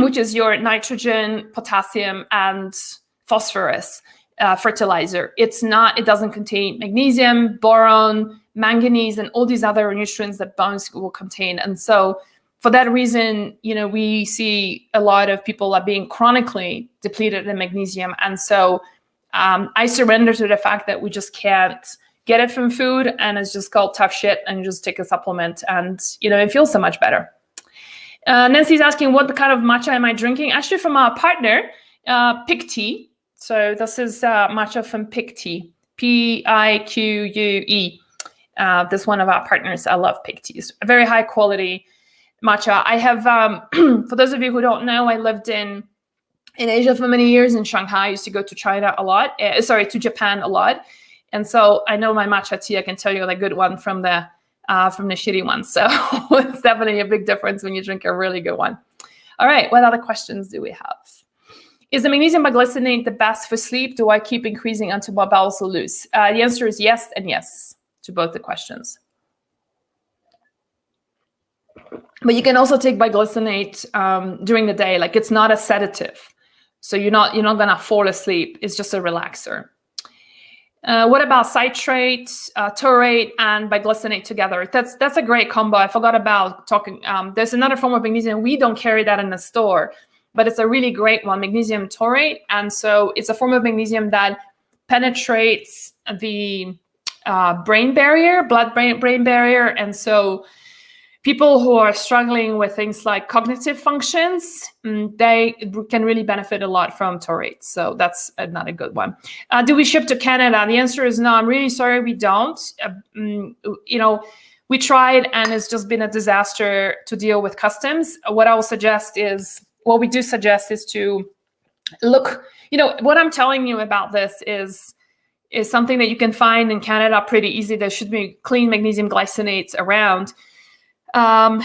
Speaker 1: which is your nitrogen, potassium, and phosphorus fertilizer. It doesn't contain magnesium, boron, manganese, and all these other nutrients that bones will contain. And so for that reason, we see a lot of people are being chronically depleted in magnesium. And so I surrender to the fact that we just can't get it from food, and it's just called tough shit, and you just take a supplement, and it feels so much better. Nancy's asking, what kind of matcha am I drinking? Actually, from our partner, Pique. So this is matcha from Pique, Pique. This is one of our partners. I love Pique. It's a very high quality matcha. I have, for those of you who don't know, I lived in Asia for many years, in Shanghai. I used to go to China a lot. To Japan a lot. And so I know my matcha tea. I can tell you the good one from the shitty one. So it's definitely a big difference when you drink a really good one. All right, what other questions do we have? Is the magnesium glycinate the best for sleep? Do I keep increasing until my bowels are loose? The answer is yes and yes to both the questions. But you can also take biglycinate during the day. Like, it's not a sedative, so you're not gonna fall asleep. It's just a relaxer. What about citrate, taurate, and biglycinate together? That's a great combo. I forgot about talking. There's another form of magnesium. We don't carry that in the store, but it's a really great one, magnesium taurate. And so it's a form of magnesium that penetrates the blood-brain barrier. And so people who are struggling with things like cognitive functions, they can really benefit a lot from taurate. So that's another good one. Do we ship to Canada? The answer is no. I'm really sorry, we don't. We tried, and it's just been a disaster to deal with customs. What we do suggest is to look. What I'm telling you about this is something that you can find in Canada pretty easy. There should be clean magnesium glycinates around. For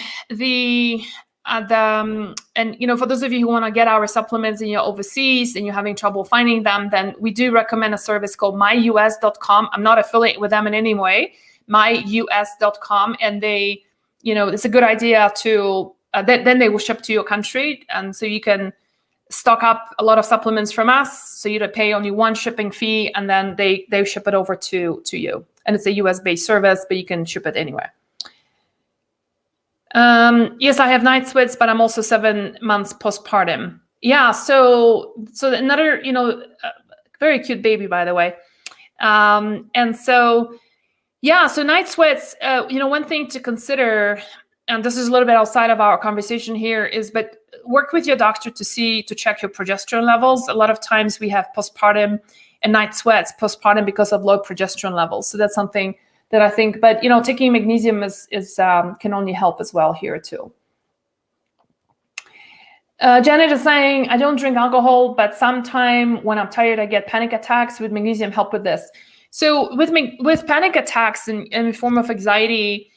Speaker 1: those of you who want to get our supplements and you're overseas and you're having trouble finding them, then we do recommend a service called myus.com. I'm not affiliated with them in any way, myus.com. And they, it's a good idea to, then they will ship to your country. And so you can stock up a lot of supplements from us. So you pay only one shipping fee, and then they ship it over to you. And it's a US-based service, but you can ship it anywhere. Yes, I have night sweats, but I'm also 7 months postpartum. Yeah, so another, very cute baby, by the way. So night sweats, one thing to consider, and this is a little bit outside of our conversation here, but work with your doctor to check your progesterone levels. A lot of times we have postpartum and night sweats postpartum because of low progesterone levels. So that's something that I think, but taking magnesium is can only help as well here too. Janet is saying, I don't drink alcohol, but sometime when I'm tired, I get panic attacks. Would magnesium help with this? So with panic attacks and a form of anxiety,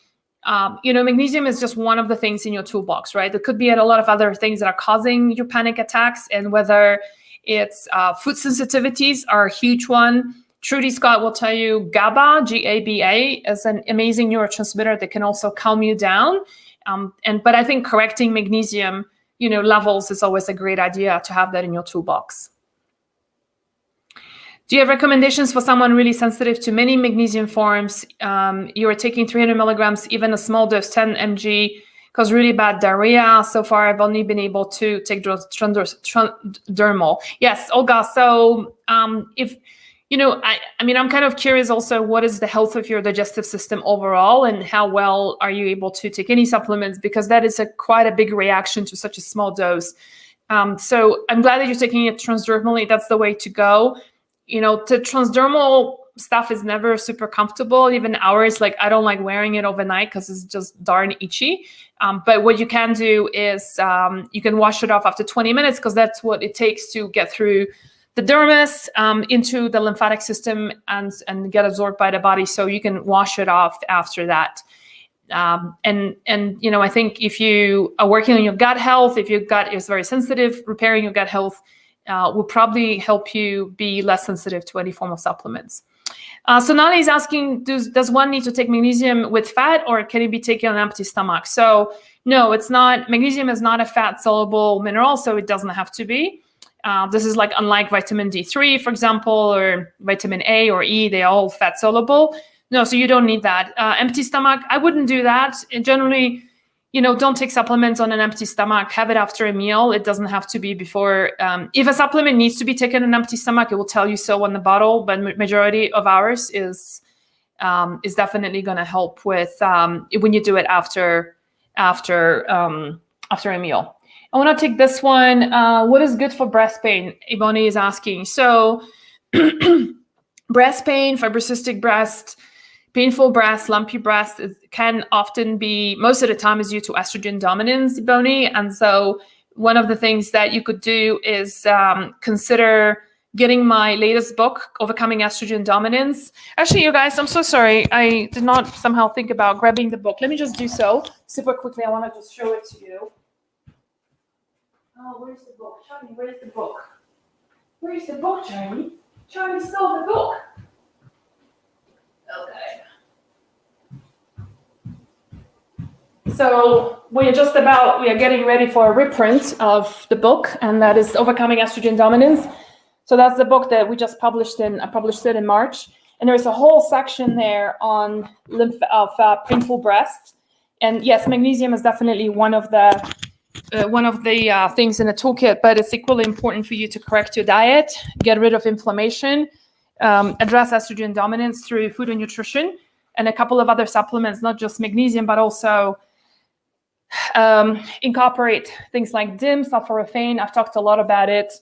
Speaker 1: magnesium is just one of the things in your toolbox, right? There could be a lot of other things that are causing your panic attacks, and whether it's food sensitivities are a huge one. Trudy Scott will tell you GABA, G-A-B-A, is an amazing neurotransmitter that can also calm you down. But I think correcting magnesium levels is always a great idea to have that in your toolbox. Do you have recommendations for someone really sensitive to many magnesium forms? You are taking 300 milligrams, even a small dose, 10 mg, cause really bad diarrhea. So far, I've only been able to take transdermal. Yes, Olga. So if I'm kind of curious also, what is the health of your digestive system overall, and how well are you able to take any supplements? Because that is quite a big reaction to such a small dose. So I'm glad that you're taking it transdermally. That's the way to go. The transdermal stuff is never super comfortable. Even ours, I don't like wearing it overnight because it's just darn itchy. But what you can do is you can wash it off after 20 minutes because that's what it takes to get through the dermis into the lymphatic system and get absorbed by the body. So you can wash it off after that. I think if you are working on your gut health, if your gut is very sensitive, repairing your gut health will probably help you be less sensitive to any form of supplements. Sonali is asking, does one need to take magnesium with fat, or can it be taken on an empty stomach? So no, it's not. Magnesium is not a fat soluble mineral, so it doesn't have to be. This is unlike vitamin D3, for example, or vitamin A or E, they're all fat soluble. No, so you don't need that. Empty stomach, I wouldn't do that. And generally, don't take supplements on an empty stomach. Have it after a meal. It doesn't have to be before. If a supplement needs to be taken on an empty stomach, it will tell you so on the bottle, but majority of ours is definitely going to help with when you do it after a meal. I want to take this one. What is good for breast pain? Iboni is asking. So breast pain, fibrocystic breast, painful breast, lumpy breast can often be, most of the time, is due to estrogen dominance, Iboni. And so one of the things that you could do is consider getting my latest book, Overcoming Estrogen Dominance. Actually, you guys, I'm so sorry. I did not somehow think about grabbing the book. Let me just do so super quickly. I want to just show it to you. Oh, where's the book? Charlie, where's the book? Where's the book, Charlie? Charlie stole the book. Okay. So we are getting ready for a reprint of the book, and that is Overcoming Estrogen Dominance. So that's the book that we just published I published it in March. And there's a whole section there on painful breast. And yes, magnesium is definitely one of the things in the toolkit, but it's equally important for you to correct your diet, get rid of inflammation, address estrogen dominance through food and nutrition, and a couple of other supplements, not just magnesium, but also incorporate things like DIM, sulforaphane. I've talked a lot about it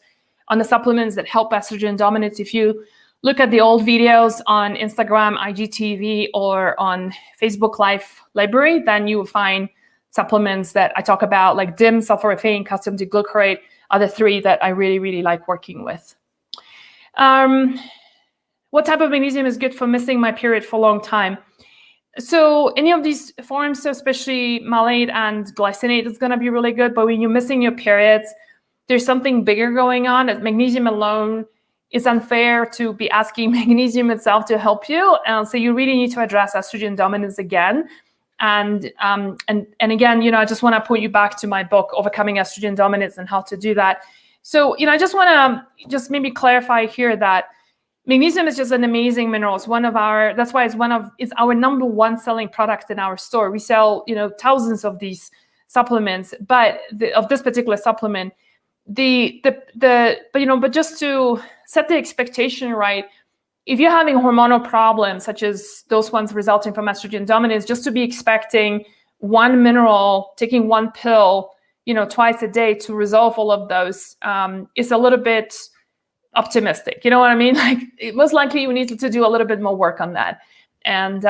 Speaker 1: on the supplements that help estrogen dominance. If you look at the old videos on Instagram, IGTV, or on Facebook Live Library, then you will find supplements that I talk about, like DIM, sulforaphane, calcium D-glucarate, are the three that I really, really like working with. What type of magnesium is good for missing my period for a long time? So any of these forms, especially malate and glycinate, is going to be really good. But when you're missing your periods, there's something bigger going on. Magnesium alone is unfair to be asking magnesium itself to help you. So you really need to address estrogen dominance again. And again, I just want to point you back to my book, Overcoming Estrogen Dominance, and how to do that. So, I just want to just maybe clarify here that magnesium is just an amazing mineral. It's that's why it's our number one selling product in our store. We sell, thousands of these supplements, but of this particular supplement, but just to set the expectation right, if you're having hormonal problems, such as those ones resulting from estrogen dominance, just to be expecting one mineral, taking one pill, twice a day to resolve all of those is a little bit optimistic. You know what I mean? Most likely you need to do a little bit more work on that. And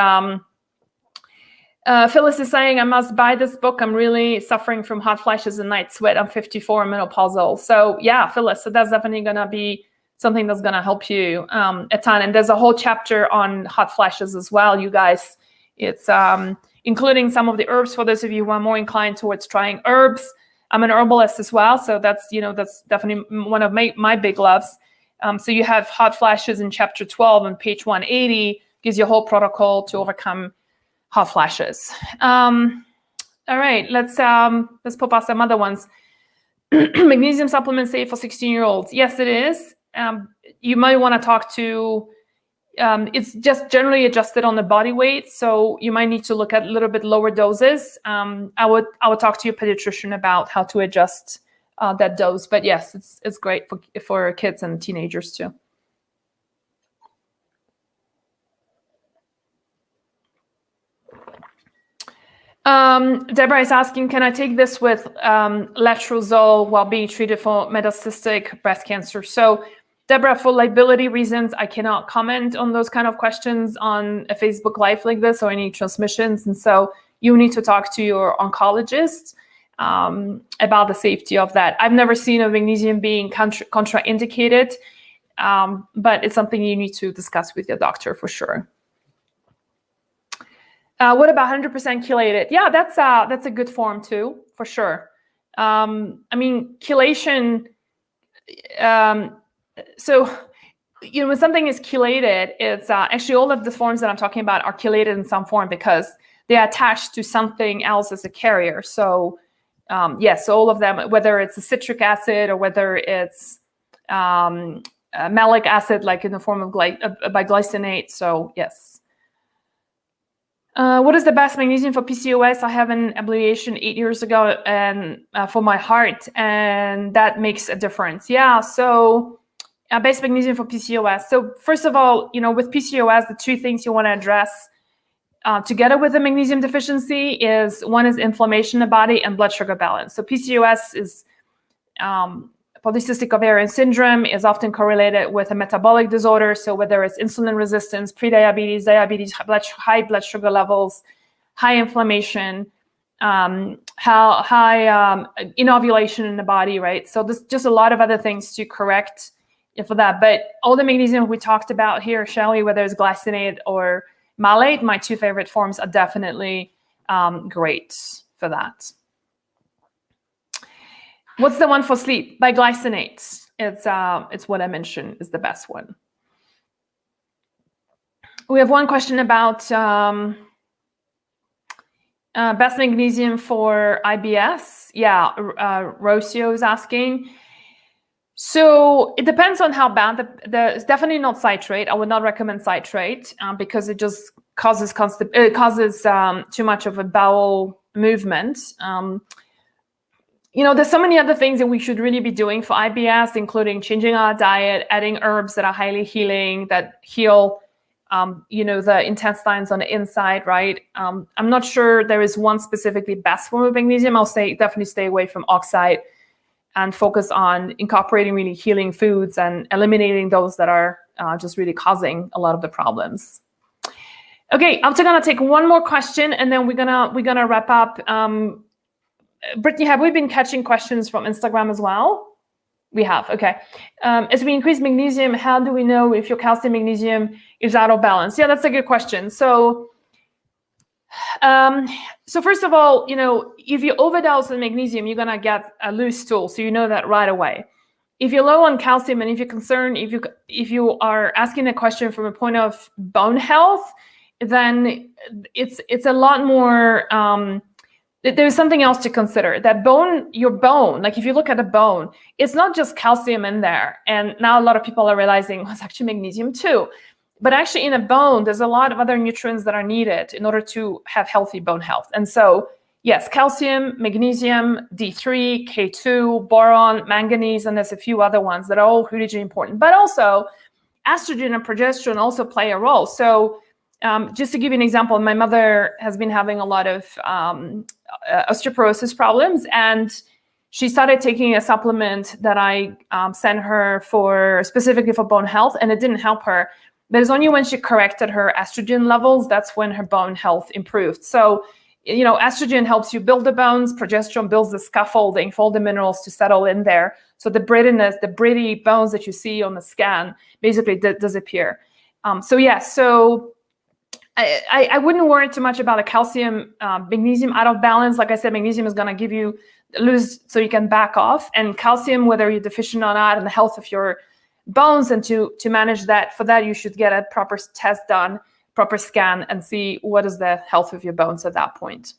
Speaker 1: Phyllis is saying, I must buy this book. I'm really suffering from hot flashes and night sweat. I'm 54, menopausal. So yeah, Phyllis, so that's definitely going to be something that's going to help you a ton. And there's a whole chapter on hot flashes as well, you guys. It's including some of the herbs for those of you who are more inclined towards trying herbs. I'm an herbalist as well. So that's definitely one of my big loves. So you have hot flashes in chapter 12 on page 180, gives you a whole protocol to overcome hot flashes. All right, let's pop out some other ones. Magnesium supplement safe for 16-year-olds. Yes, it is. You might want to talk to, it's just generally adjusted on the body weight. So you might need to look at a little bit lower doses. I would talk to your pediatrician about how to adjust that dose. But yes, it's great for kids and teenagers too. Deborah is asking, can I take this with letrozole while being treated for metastatic breast cancer? So Deborah, for liability reasons, I cannot comment on those kind of questions on a Facebook Live like this or any transmissions. And so you need to talk to your oncologist about the safety of that. I've never seen of magnesium being contraindicated, but it's something you need to discuss with your doctor for sure. What about 100% chelated? Yeah, that's a good form too, for sure. I mean, chelation. So, when something is chelated, it's actually all of the forms that I'm talking about are chelated in some form because they're attached to something else as a carrier. So, yes, all of them, whether it's a citric acid or whether it's malic acid, like in the form of glycinate. So, yes. What is the best magnesium for PCOS? I have an ablation 8 years ago and for my heart, and that makes a difference. Yeah, so best magnesium for PCOS. So first of all, with PCOS, the two things you want to address together with the magnesium deficiency is one is inflammation in the body and blood sugar balance. So PCOS is polycystic ovarian syndrome is often correlated with a metabolic disorder. So whether it's insulin resistance, prediabetes, diabetes, high blood sugar levels, high inflammation, high inovulation in the body, right? So there's just a lot of other things to correct for that. But all the magnesium we talked about here, Shelly, whether it's glycinate or malate, my two favorite forms are definitely great for that. What's the one for sleep? By glycinate. It's what I mentioned is the best one. We have one question about best magnesium for IBS. Yeah, Rocio is asking. So it depends on how bad it's definitely not citrate. I would not recommend citrate because it just causes too much of a bowel movement. There's so many other things that we should really be doing for IBS, including changing our diet, adding herbs that are highly healing, that heal, the intestines on the inside, right? I'm not sure there is one specifically best form of magnesium. I'll definitely stay away from oxide and focus on incorporating really healing foods and eliminating those that are just really causing a lot of the problems. Okay, I'm just gonna take one more question and then we're gonna wrap up. Brittany, have we been catching questions from Instagram as well? We have, okay. As we increase magnesium, how do we know if your calcium magnesium is out of balance? Yeah, that's a good question. So first of all, if you overdose on magnesium, you're gonna get a loose stool. So you know that right away. If you're low on calcium and if you're concerned, if you are asking a question from a point of bone health, then it's a lot more, there's something else to consider. That your bone, like if you look at a bone, it's not just calcium in there. And now a lot of people are realizing it's actually magnesium too. But actually in a bone, there's a lot of other nutrients that are needed in order to have healthy bone health. And so, yes, calcium, magnesium, D3, K2, boron, manganese, and there's a few other ones that are all hugely important. But also estrogen and progesterone also play a role. So just to give you an example, my mother has been having a lot of osteoporosis problems, and she started taking a supplement that I sent her specifically for bone health, and it didn't help her. but it's only when she corrected her estrogen levels, that's when her bone health improved. So, estrogen helps you build the bones, progesterone builds the scaffolding for all the minerals to settle in there. So the brittiness, the britty bones that you see on the scan basically disappear. So I wouldn't worry too much about a calcium, magnesium out of balance. Like I said, magnesium is going to give you lose so you can back off, and calcium, whether you're deficient or not, and the health of your bones, and to manage that, for that you should get a proper test done, proper scan, and see what is the health of your bones at that point.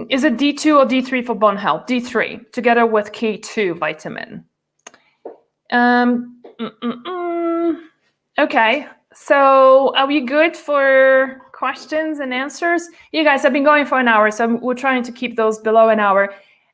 Speaker 1: Is it D2 or D3 for bone health? D3, together with K2 vitamin. Okay, so are we good for questions and answers? You guys have been going for an hour, so we're trying to keep those below an hour.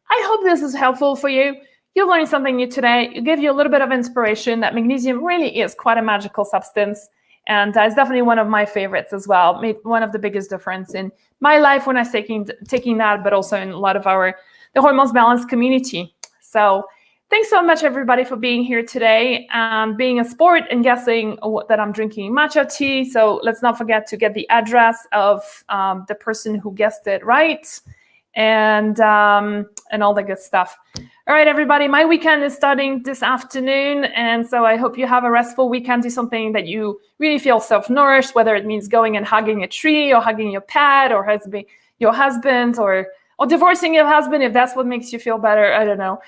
Speaker 1: I hope this is helpful for you. You learned something new today. It gave you a little bit of inspiration that magnesium really is quite a magical substance. And it's definitely one of my favorites as well. Made one of the biggest difference in my life when I was taking that, but also in a lot of the Hormones Balance community. So thanks so much, everybody, for being here today and being a sport and guessing that I'm drinking matcha tea. So let's not forget to get the address of the person who guessed it right, and all the good stuff. All right, everybody, my weekend is starting this afternoon, and so I hope you have a restful weekend. Do something that you really feel self-nourished, whether it means going and hugging a tree or hugging your pet or your husband or divorcing your husband, if that's what makes you feel better. I don't know,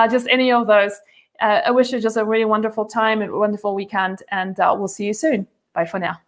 Speaker 1: just any of those. I wish you just a really wonderful time and wonderful weekend, and we'll see you soon. Bye for now.